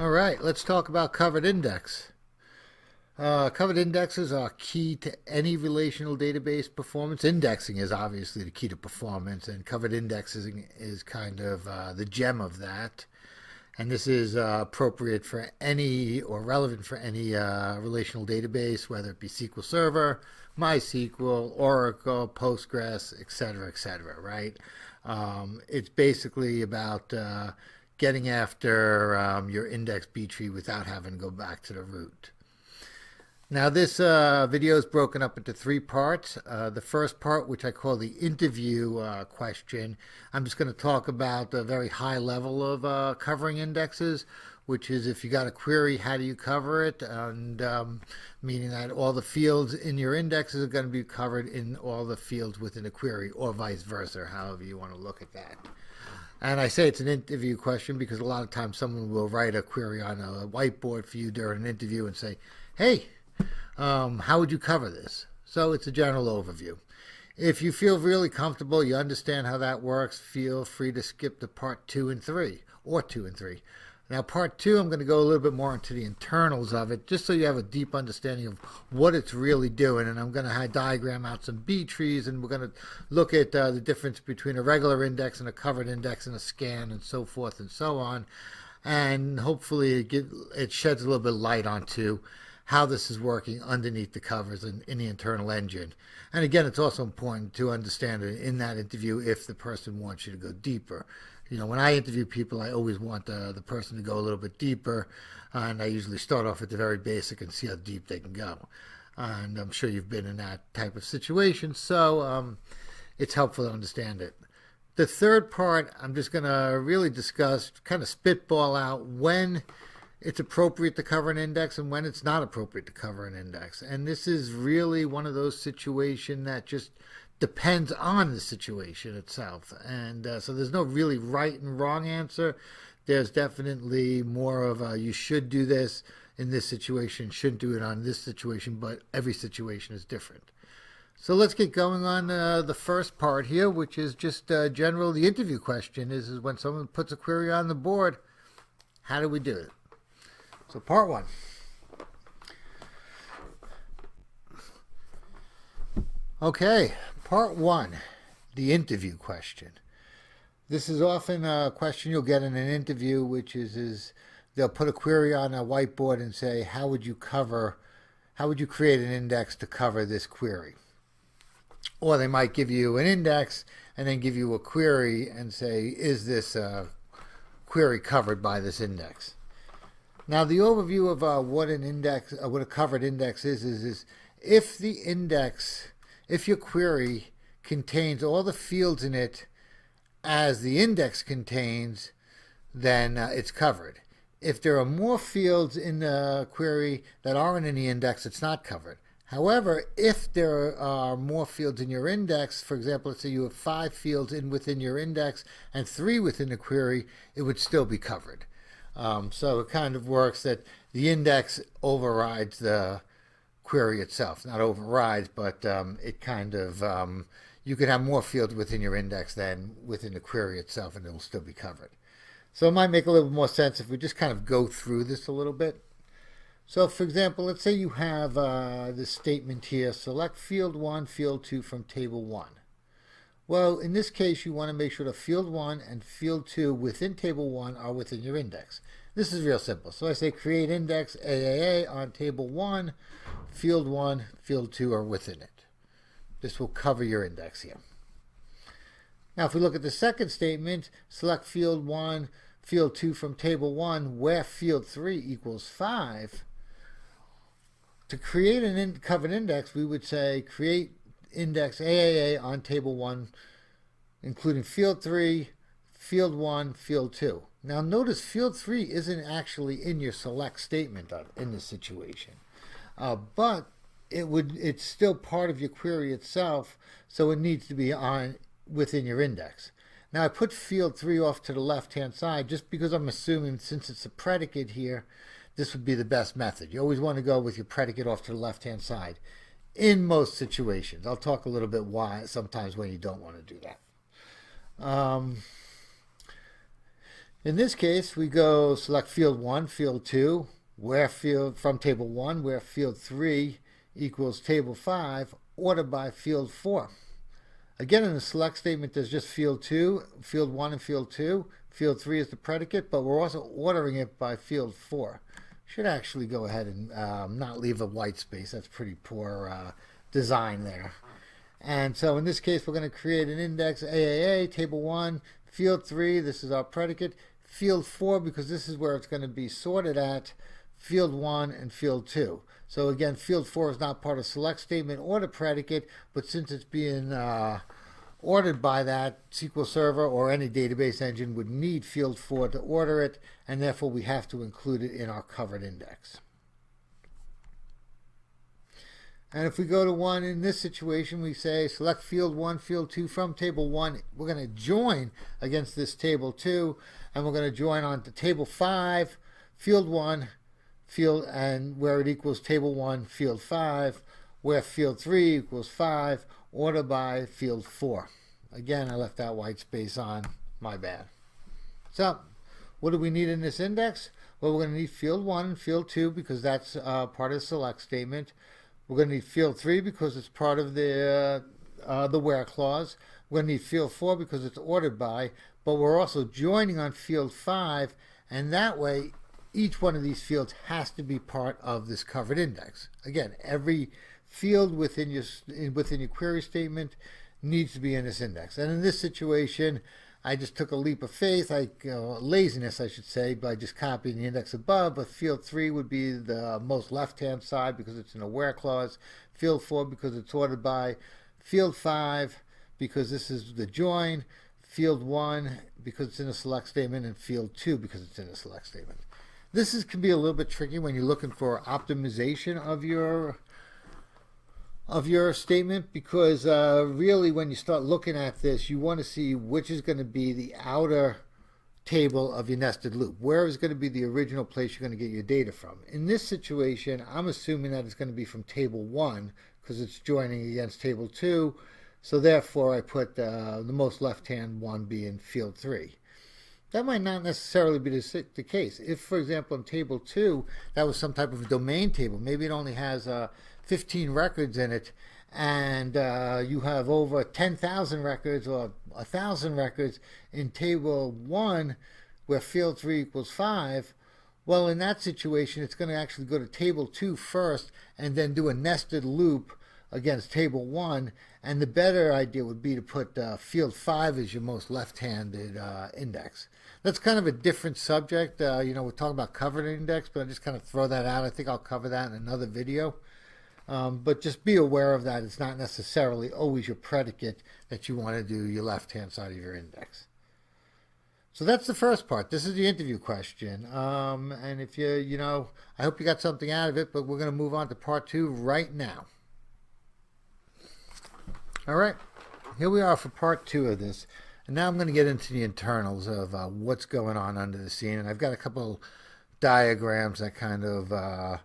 All right, let's talk about covered index. Covered indexes are key to any relational database performance. Indexing is obviously the key to performance, and covered indexing is kind of the gem of that. And this is appropriate for any or relevant for any relational database, whether it be SQL Server, Mysql, Oracle, Postgres, etc., right? It's basically about getting after your index B tree without having to go back to the root. Now this video is broken up into three parts. The first part, which I call the interview question, I'm just going to talk about a very high level of covering indexes, which is if you got a query, how do you cover it? And meaning that all the fields in your indexes are going to be covered in all the fields within a query, or vice versa, however you want to look at that. And I say it's an interview question because a lot of times someone will write a query on a whiteboard for you during an interview and say, hey, how would you cover this? So it's a general overview. If you feel really comfortable, you understand how that works, feel free to skip to part 2 and 3, or 2 and 3. Now part 2, I'm going to go a little bit more into the internals of it, just so you have a deep understanding of what it's really doing. And I'm going to diagram out some B trees, and we're going to look at the difference between a regular index and a covered index and a scan and so forth and so on. And hopefully it sheds a little bit of light onto how this is working underneath the covers in the internal engine. And again, it's also important to understand it in that interview if the person wants you to go deeper. You know, when I interview people, I always want the person to go a little bit deeper, and I usually start off at the very basic and see how deep they can go. And I'm sure you've been in that type of situation, so it's helpful to understand it. The third part, I'm just going to really discuss, kind of spitball out when it's appropriate to cover an index and when it's not appropriate to cover an index. And this is really one of those situations that just depends on the situation itself. And so there's no really right and wrong answer. There's definitely more of a you should do this in this situation, shouldn't do it on this situation, but every situation is different. So let's get going on the first part here, which is just general. The interview question is when someone puts a query on the board, how do we do it? So part 1. Okay, part 1, the interview question. This is often a question you'll get in an interview, which is they'll put a query on a whiteboard and say, how would you create an index to cover this query? Or they might give you an index and then give you a query and say, is this query covered by this index? Now, the overview of what a covered index is if your query contains all the fields in it as the index contains, then it's covered. If there are more fields in the query that aren't in the index, it's not covered. However, if there are more fields in your index, for example, let's say you have 5 fields within your index and 3 within the query, it would still be covered. So it kind of works that the index overrides the query itself. Not overrides, but it kind of, you could have more fields within your index than within the query itself, and it will still be covered. So it might make a little more sense if we just kind of go through this a little bit. So for example, let's say you have this statement here, select field 1, field 2 from table 1. Well, in this case, you want to make sure that field 1 and field 2 within table 1 are within your index. This is real simple. So I say create index AAA on table 1, field 1, field 2 are within it. This will cover your index here. Now, if we look at the second statement, select field 1, field 2 from table 1, where field 3 equals 5. To create an covered index, we would say create index AAA on table 1, including field 3, field 1, field 2. Now notice field 3 isn't actually in your select statement in this situation, but it's still part of your query itself, so it needs to be within your index. Now I put field 3 off to the left hand side just because I'm assuming since it's a predicate here, this would be the best method. You always want to go with your predicate off to the left hand side. In most situations. I'll talk a little bit why sometimes when you don't want to do that. In this case, we go select field 1, field 2, where field from table 1, where field 3 equals table 5, order by field 4. Again, in the select statement, there's just field 2, field 1 and field 2. Field 3 is the predicate, but we're also ordering it by field 4. Should actually go ahead and not leave a white space. That's pretty poor design there. And so in this case, we're going to create an index AAA, table 1, field 3, this is our predicate, field 4, because this is where it's going to be sorted at, field 1 and field 2. So again, field 4 is not part of select statement or the predicate, but since it's being ordered by that, SQL Server or any database engine would need field 4 to order it, and therefore we have to include it in our covered index. And if we go to 1 in this situation, we say select field 1, field 2 from table 1. We're going to join against this table 2, and we're going to join on to table 5, field 1, field, and where it equals table 1, field 5, where field 3 equals 5, order by field 4. Again, I left that white space on, my bad. So, what do we need in this index? Well, we're going to need field 1 and field 2 because that's part of the select statement. We're going to need field 3 because it's part of the where clause. We're going to need field 4 because it's ordered by, but we're also joining on field 5, and that way each one of these fields has to be part of this covered index. Again, every field within your query statement needs to be in this index. And in this situation, I just took a leap of faith, laziness I should say, by just copying the index above, but field 3 would be the most left-hand side because it's in a where clause, field 4 because it's ordered by, field 5 because this is the join, field 1 because it's in a select statement, and field 2 because it's in a select statement. This can be a little bit tricky when you're looking for optimization of your statement, because really when you start looking at this, you want to see which is going to be the outer table of your nested loop. Where is going to be the original place you're going to get your data from? In this situation, I'm assuming that it's going to be from table 1 because it's joining against table 2. So therefore, I put the most left-hand one being field 3. That might not necessarily be the case. If, for example, in table 2, that was some type of domain table, maybe it only has 15 records in it, and you have over 10,000 records or 1,000 records in table 1 where field 3 equals 5, well, in that situation, it's going to actually go to table 2 first and then do a nested loop against table 1, and the better idea would be to put field 5 as your most left-handed index. That's kind of a different subject. We're talking about covered index, but I just kind of throw that out. I think I'll cover that in another video. But just be aware of that. It's not necessarily always your predicate that you want to do your left-hand side of your index. So that's the first part. This is the interview question. And if I hope you got something out of it, but we're going to move on to part 2 right now. All right, here we are for part 2 of this. And now I'm going to get into the internals of what's going on under the scene. And I've got a couple diagrams that kind of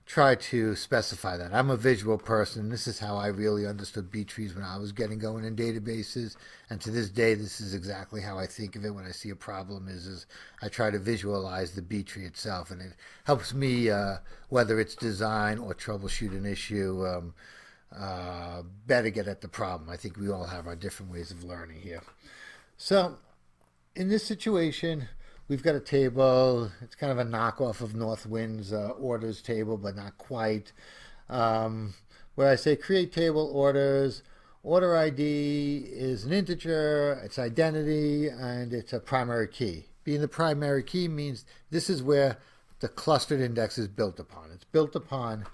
try to specify that. I'm a visual person. This is how I really understood B trees when I was getting going in databases. And to this day, this is exactly how I think of it when I see a problem is I try to visualize the B tree itself. And it helps me, whether it's design or troubleshoot an issue, better get at the problem. I think we all have our different ways of learning here. So in this situation, we've got a table. It's kind of a knockoff of Northwind's orders table, but not quite. Where I say create table orders. Order ID is an integer, it's identity, and it's a primary key. Being the primary key means this is where the clustered index is built upon. It's built upon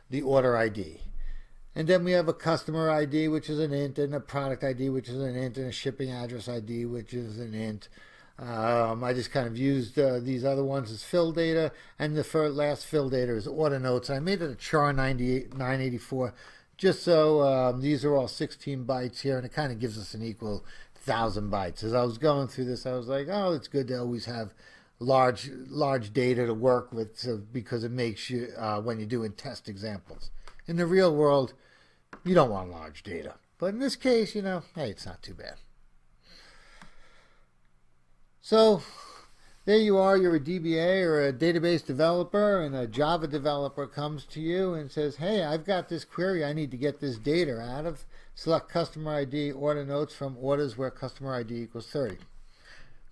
the order ID. And then we have a customer ID, which is an int, and a product ID, which is an int, and a shipping address ID, which is an int. I just kind of used these other ones as fill data, and the last fill data is order notes. I made it a char 984, just so these are all 16 bytes here, and it kind of gives us an equal 1,000 bytes. As I was going through this, I was like, oh, it's good to always have large data to work with, because it makes you, when you're doing test examples. In the real world, you don't want large data. But in this case, hey, it's not too bad. So there you are, you're a DBA or a database developer, and a Java developer comes to you and says, hey, I've got this query I need to get this data out of. Select customer ID, order notes from orders where customer ID equals 30.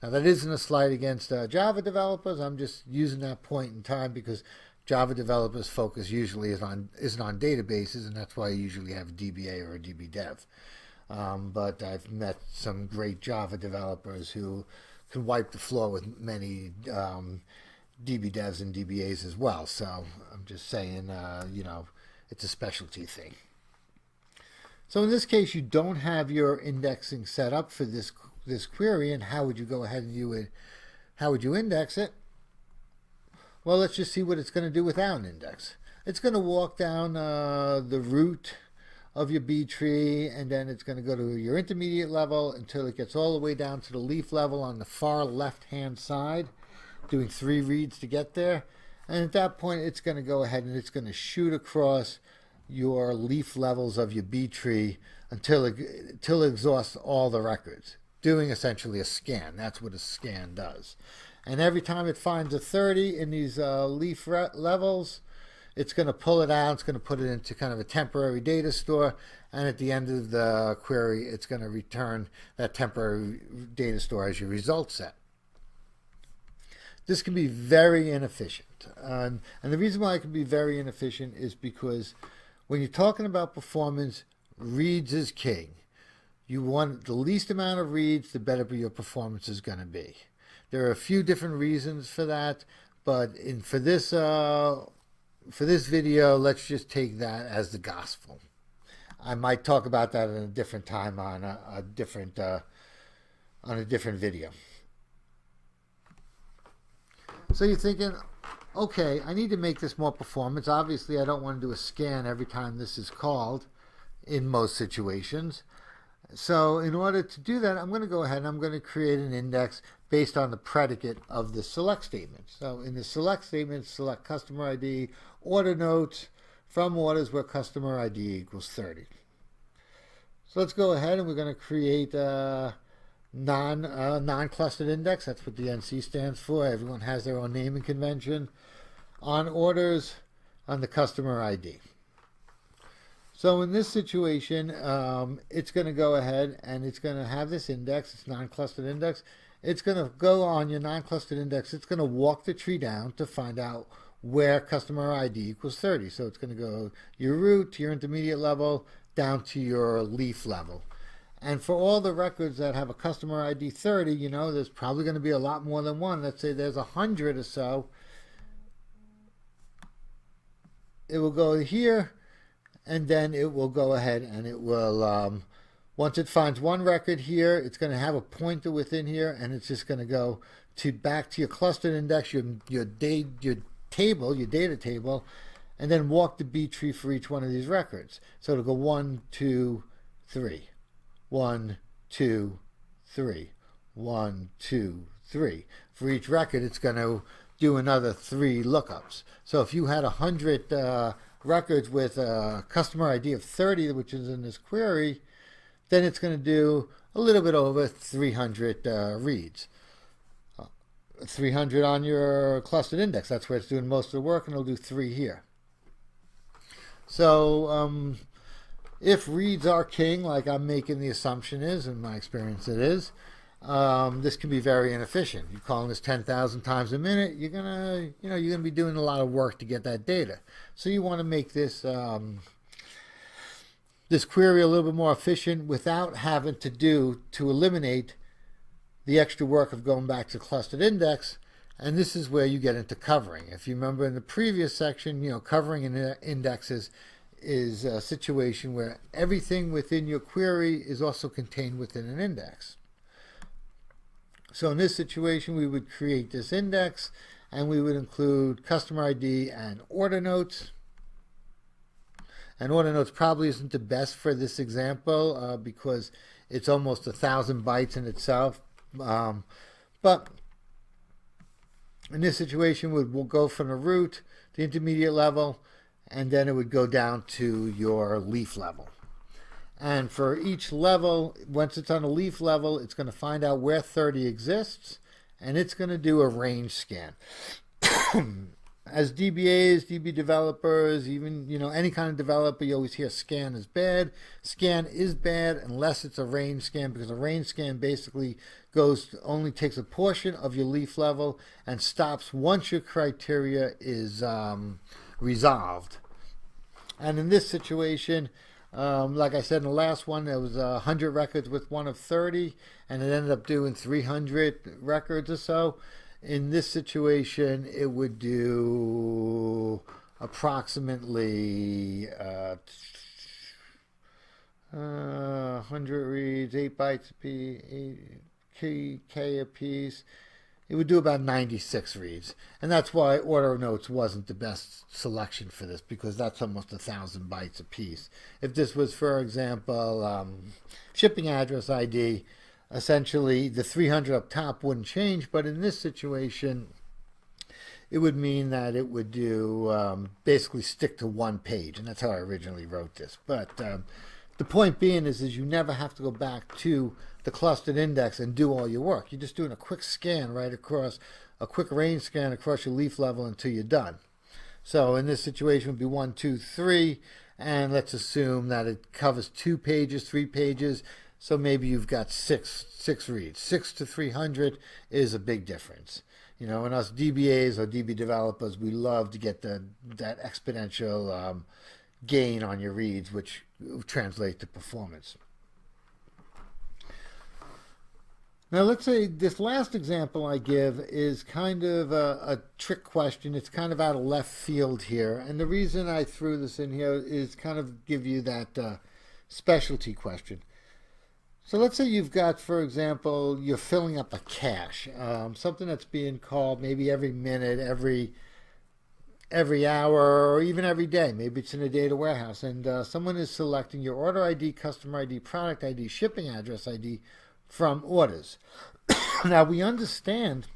Now that isn't a slight against Java developers. I'm just using that point in time because Java developers' focus usually isn't on databases, and that's why you usually have a DBA or a DB dev. But I've met some great Java developers who can wipe the floor with many DB devs and DBAs as well. So I'm just saying, it's a specialty thing. So in this case, you don't have your indexing set up for this query, and how would you go ahead and how would you index it? Well, let's just see what it's going to do without an index. It's going to walk down the root of your B tree, and then it's going to go to your intermediate level until it gets all the way down to the leaf level on the far left-hand side, doing 3 reads to get there. And at that point, it's going to go ahead and it's going to shoot across your leaf levels of your B tree until it exhausts all the records, doing essentially a scan. That's what a scan does. And every time it finds a 30 in these leaf levels, it's going to pull it out, it's going to put it into kind of a temporary data store, and at the end of the query, it's going to return that temporary data store as your result set. This can be very inefficient. And the reason why it can be very inefficient is because when you're talking about performance, reads is king. You want the least amount of reads, the better your performance is going to be. There are a few different reasons for that, but for this video, let's just take that as the gospel. I might talk about that at a different time on a different video. So you're thinking, okay, I need to make this more performance. Obviously, I don't want to do a scan every time this is called in most situations. So in order to do that, I'm going to go ahead and I'm going to create an index based on the predicate of the select statement. So in the select statement, select customer ID, order notes from orders where customer ID equals 30. So let's go ahead and we're going to create a non-clustered index. That's what the NC stands for. Everyone has their own naming convention. On orders, on the customer ID. So in this situation, it's going to go ahead and it's going to have this index, it's non-clustered index. It's going to go on your non-clustered index. It's going to walk the tree down to find out where customer ID equals 30. So it's going to go your root to your intermediate level down to your leaf level. And for all the records that have a customer ID 30, there's probably going to be a lot more than one. Let's say there's 100 or so. It will go here, and then it will go ahead and it will, once it finds one record here, it's going to have a pointer within here, and it's just going to go back to your clustered index, your data table, and then walk the B tree for each one of these records. So it'll go 1, 2, 3, 1, 2, 3, 1, 2, 3. For each record, it's going to do another 3 lookups. So if you had 100 records with a customer ID of 30, which is in this query, then it's going to do a little bit over 300 reads. 300 on your clustered index. That's where it's doing most of the work, and it'll do 3 here. So if reads are king, like I'm making the assumption is, in my experience it is, this can be very inefficient. You're calling this 10,000 times a minute, you're gonna be doing a lot of work to get that data. So you want to make this this query a little bit more efficient without having to eliminate the extra work of going back to clustered index. And this is where you get into covering. If you remember in the previous section, covering in indexes is a situation where everything within your query is also contained within an index. So in this situation, we would create this index, and we would include customer ID and order notes. And order notes probably isn't the best for this example because it's almost 1,000 bytes in itself. But in this situation, we'll go from the root, the intermediate level, and then it would go down to your leaf level. And for each level, once it's on a leaf level, it's going to find out where 30 exists, and it's going to do a range scan. As DBAs, DB developers, even any kind of developer, you always hear scan is bad. Scan is bad unless it's a range scan, because a range scan basically only takes a portion of your leaf level and stops once your criteria is resolved. And in this situation, like I said in the last one, there was 100 records with one of 30, and it ended up doing 300 records or so. In this situation, it would do approximately 100 reads, 8 bytes a piece, 8K a piece. It would do about 96 reads. And that's why order notes wasn't the best selection for this, because that's almost 1,000 bytes a piece. If this was, for example, shipping address ID, essentially the 300 up top wouldn't change, but in this situation it would mean that it would do basically stick to one page, and that's how I originally wrote this. But the point being is you never have to go back to the clustered index and do all your work. You're just doing a quick scan right across, a quick range scan across your leaf level until you're done. So in this situation it would be 1, 2, 3, and let's assume that it covers 2 pages, 3 pages. So maybe you've got six reads. 6 to 300 is a big difference. And us DBAs or DB developers, we love to get that exponential gain on your reads, which translate to performance. Now let's say this last example I give is kind of a trick question. It's kind of out of left field here. And the reason I threw this in here is kind of give you that specialty question. So let's say you've got, for example, you're filling up a cache, something that's being called maybe every minute, every hour, or even every day. Maybe it's in a data warehouse, and someone is selecting your order ID, customer ID, product ID, shipping address ID from orders. Now we understand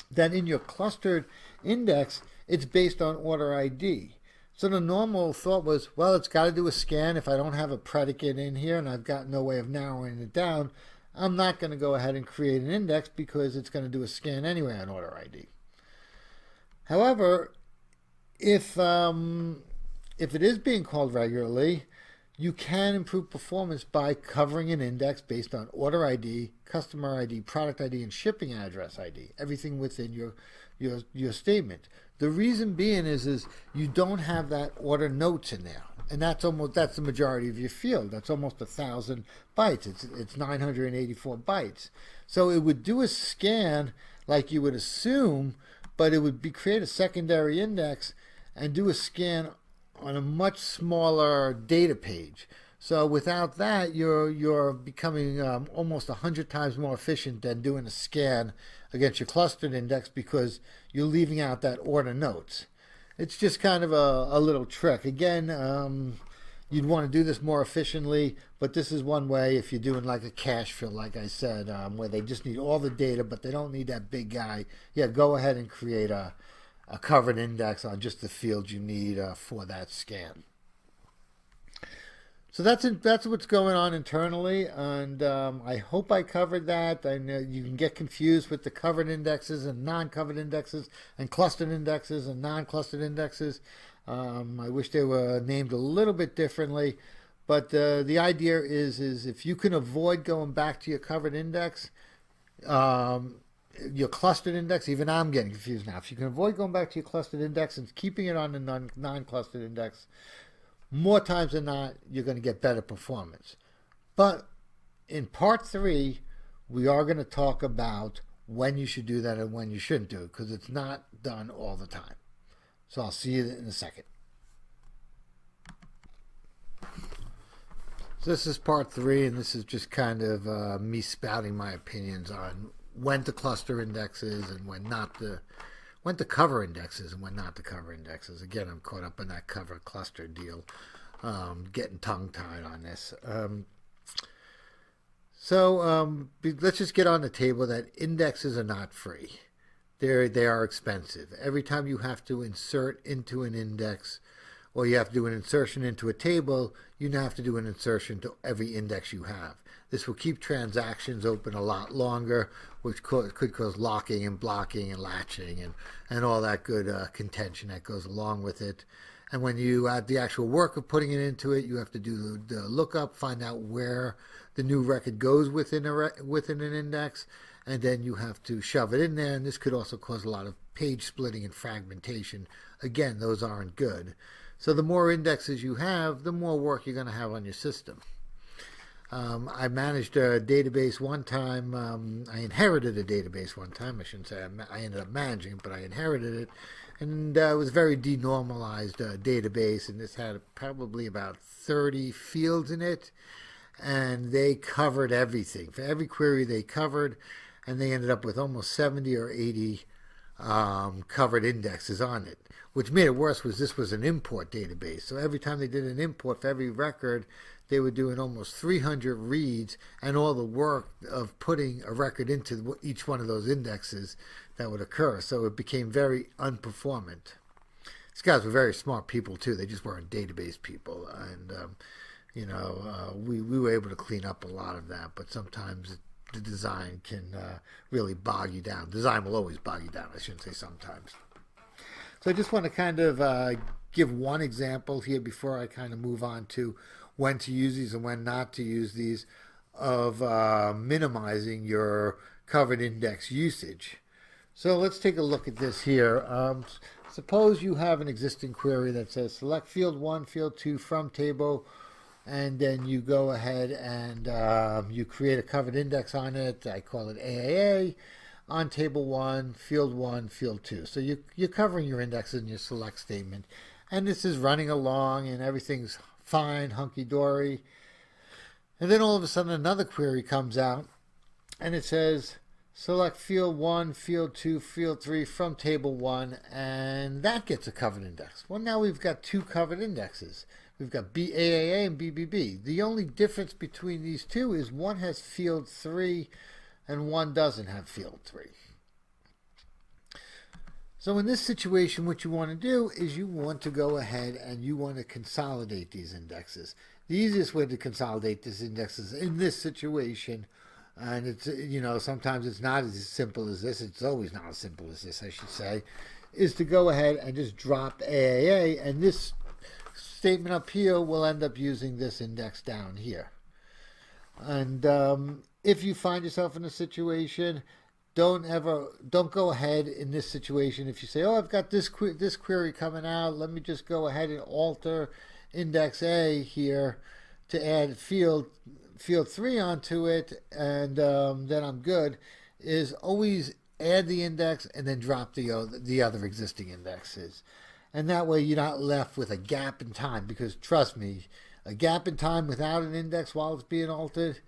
that in your clustered index, it's based on order ID. So the normal thought was, well, it's got to do a scan. If I don't have a predicate in here and I've got no way of narrowing it down, I'm not going to go ahead and create an index because it's going to do a scan anyway on order ID. However, if it is being called regularly, you can improve performance by covering an index based on order ID, customer ID, product ID, and shipping address ID, everything within your statement. The reason being is you don't have that order notes in there, and that's the majority of your field. That's almost 1,000 bytes. It's 984 bytes. So it would do a scan like you would assume, but it would create a secondary index and do a scan on a much smaller data page. So without that, you're becoming almost 100 times more efficient than doing a scan against your clustered index, because you're leaving out that order notes. It's just kind of a little trick. Again, you'd want to do this more efficiently, but this is one way if you're doing like a cache fill, like I said, where they just need all the data, but they don't need that big guy. Yeah, go ahead and create a covered index on just the fields you need for that scan. So that's what's going on internally, and I hope I covered that. I know you can get confused with the covered indexes and non-covered indexes, and clustered indexes and non-clustered indexes. I wish they were named a little bit differently, but the idea is if you can avoid going back to your covered index, your clustered index, even I'm getting confused now. If you can avoid going back to your clustered index and keeping it on the non-clustered index, more times than not, you're going to get better performance. But in part 3, we are going to talk about when you should do that and when you shouldn't do it, because it's not done all the time. So I'll see you in a second. So this is part 3, and this is just kind of me spouting my opinions on when to cluster indexes and when to cover indexes and when not to cover indexes. Again, I'm caught up in that cover cluster deal, getting tongue-tied on this. So let's just get on the table that indexes are not free. They are expensive. Every time you have to insert into an index or you have to do an insertion into a table, you now have to do an insertion to every index you have. This will keep transactions open a lot longer, which could cause locking and blocking and latching and all that good contention that goes along with it. And when you add the actual work of putting it into it, you have to do the lookup, find out where the new record goes within an index, and then you have to shove it in there. And this could also cause a lot of page splitting and fragmentation. Again, those aren't good. So the more indexes you have, the more work you're going to have on your system. I managed a database one time. I inherited a database one time. I shouldn't say I ended up managing it, but I inherited it. And it was a very denormalized database, and this had probably about 30 fields in it, and they covered everything. For every query they covered, and they ended up with almost 70 or 80 covered indexes on it. Which made it worse was this was an import database. So every time they did an import for every record, they were doing almost 300 reads, and all the work of putting a record into each one of those indexes that would occur. So it became very unperformant. These guys were very smart people too. They just weren't database people, and we were able to clean up a lot of that. But sometimes the design can really bog you down. Design will always bog you down. I shouldn't say sometimes. So I just want to kind of give one example here before I kind of move on to when to use these and when not to use these of minimizing your covered index usage. So let's take a look at this here. Suppose you have an existing query that says select field 1, field 2 from table, and then you go ahead and you create a covered index on it. I call it AAA. On table 1, field 2. So you're covering your indexes in your select statement. And this is running along and everything's fine, hunky-dory. And then all of a sudden another query comes out and it says select field 1, field 2, field 3 from table 1, and that gets a covered index. Well, now we've got two covered indexes. We've got BAAA and BBB. The only difference between these two is one has field 3 and one doesn't have field 3. So in this situation, what you want to do is you want to go ahead and you want to consolidate these indexes. The easiest way to consolidate these indexes in this situation, and it's, sometimes it's not as simple as this, it's always not as simple as this, I should say, is to go ahead and just drop AAA, and this statement up here will end up using this index down here. And if you find yourself in a situation, don't go ahead in this situation. If you say, oh, I've got this query coming out, let me just go ahead and alter index A here to add field 3 onto it, and then I'm good, is always add the index and then drop the other existing indexes. And that way you're not left with a gap in time, because trust me, a gap in time without an index while it's being altered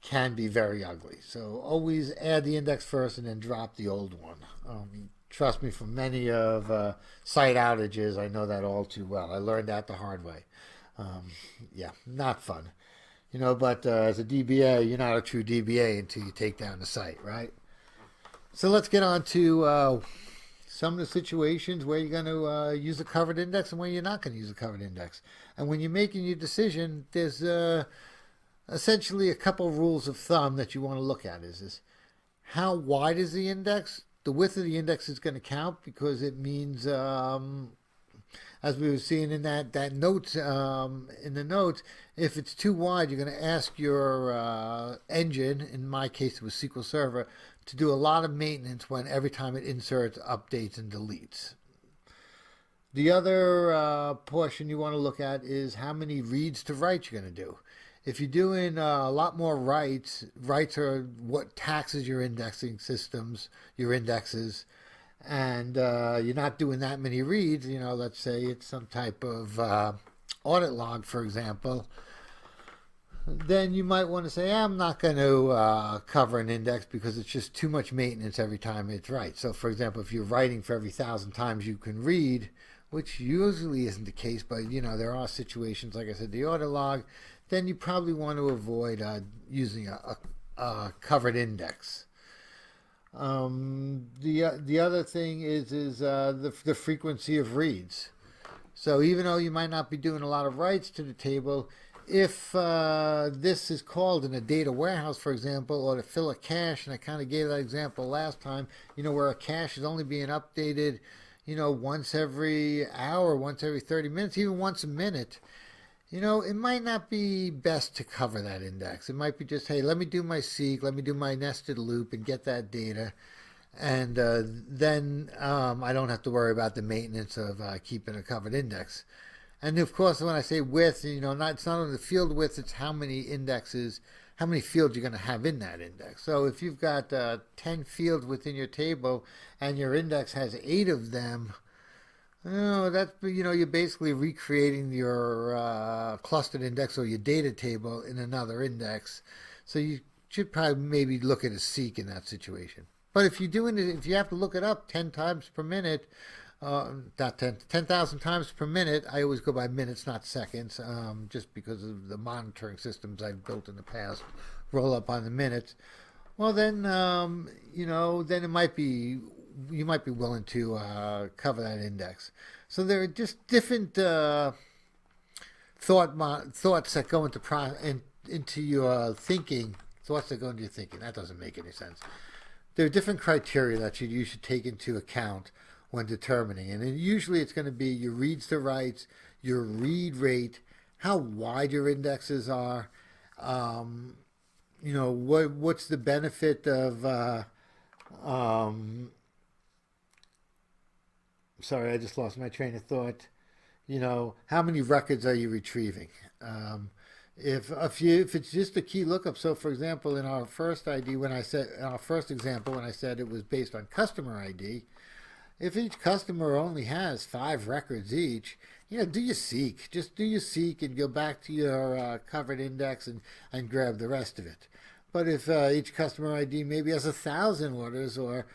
can be very ugly. So always add the index first and then drop the old one. Trust me, from many of site outages, I know that all too well. I learned that the hard way. Yeah, not fun. But as a DBA, you're not a true DBA until you take down the site, right? So let's get on to some of the situations where you're going to use a covered index and where you're not going to use a covered index. And when you're making your decision, there's essentially a couple rules of thumb that you want to look at. Is this, how wide is the index? The width of the index is going to count, because it means, as we were seeing in that note, in the notes, if it's too wide, you're going to ask your engine, in my case it was SQL Server, to do a lot of maintenance every time it inserts, updates, and deletes. The other portion you want to look at is how many reads to writes you're going to do. If you're doing a lot more writes are what taxes your indexing systems, your indexes, and you're not doing that many reads, let's say it's some type of audit log, for example, then you might want to say, I'm not going to cover an index because it's just too much maintenance every time it's write. So, for example, if you're writing for every 1,000 times you can read, which usually isn't the case, but, there are situations, like I said, the audit log, then you probably want to avoid using a covered index. The other thing is the frequency of reads. So even though you might not be doing a lot of writes to the table, if this is called in a data warehouse, for example, or to fill a cache, and I kind of gave that example last time, where a cache is only being updated, once every hour, once every 30 minutes, even once a minute, it might not be best to cover that index. It might be just, hey, let me do my seek, let me do my nested loop and get that data. And then I don't have to worry about the maintenance of keeping a covered index. And of course, when I say width, it's not only the field width, it's how many indexes, how many fields you're going to have in that index. So if you've got 10 fields within your table and your index has 8 of them, you're basically recreating your clustered index or your data table in another index. So you should probably maybe look at a seek in that situation. But if if you have to look it up 10 times per minute, not 10,000 times per minute, I always go by minutes, not seconds, just because of the monitoring systems I've built in the past roll up on the minutes. Well, then, then it might be, you might be willing to cover that index. So there are just different thoughts that go into your thinking, thoughts that go into your thinking. That doesn't make any sense. There are different criteria that you should take into account when determining. And usually it's going to be your reads to writes, your read rate, how wide your indexes are, what's the benefit of, sorry, I just lost my train of thought. How many records are you retrieving? If it's just a key lookup, so for example, in our first example, when I said it was based on customer ID, if each customer only has 5 records each, do your seek. Just do your seek and go back to your covered index and grab the rest of it. But if each customer ID maybe has 1,000 orders or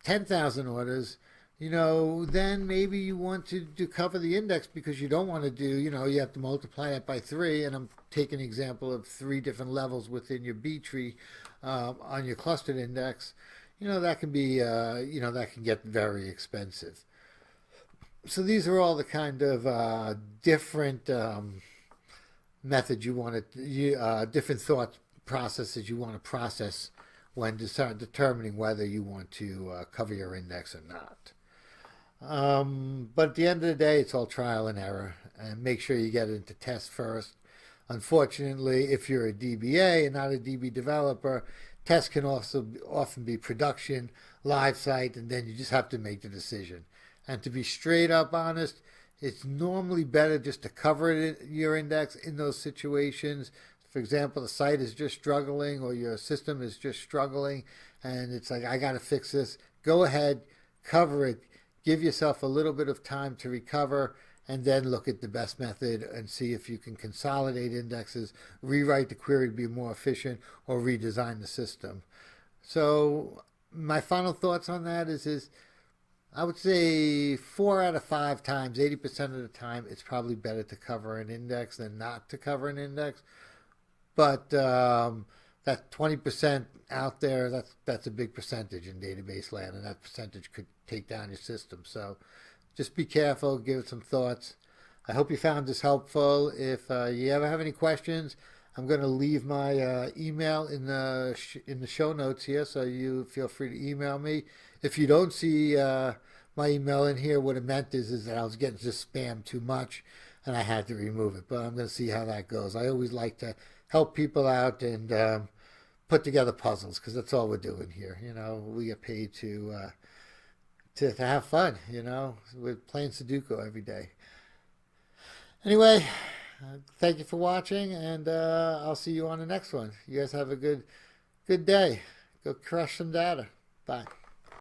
10,000 orders, then maybe you want to cover the index because you don't want to do, you have to multiply that by 3. And I'm taking an example of 3 different levels within your B tree on your clustered index. That can be, that can get very expensive. So these are all the kind of different methods you want to, different thought processes you want to process when determining whether you want to cover your index or not. But at the end of the day, it's all trial and error, and make sure you get into test first. Unfortunately, if you're a DBA and not a DB developer, tests can also often be production, live site, and then you just have to make the decision. And to be straight up honest, it's normally better just to cover your index in those situations. For example, the site is just struggling or your system is just struggling and it's like, I got to fix this. Go ahead, cover it. Give yourself a little bit of time to recover and then look at the best method and see if you can consolidate indexes, rewrite the query to be more efficient, or redesign the system. So my final thoughts on that is I would say 4 out of 5 times, 80% of the time, it's probably better to cover an index than not to cover an index. But that 20% out there, that's a big percentage in database land, and that percentage could take down your system. So just be careful, give it some thoughts. I hope you found this helpful. If you ever have any questions, I'm going to leave my email in the show notes here, so you feel free to email me. If you don't see my email in here, what it meant is that I was getting just spam too much, and I had to remove it. But I'm going to see how that goes. I always like to help people out and put together puzzles, because that's all we're doing here. We get paid to have fun. We're playing Sudoku every day. Anyway, thank you for watching, and I'll see you on the next one. You guys have a good day. Go crush some data. Bye.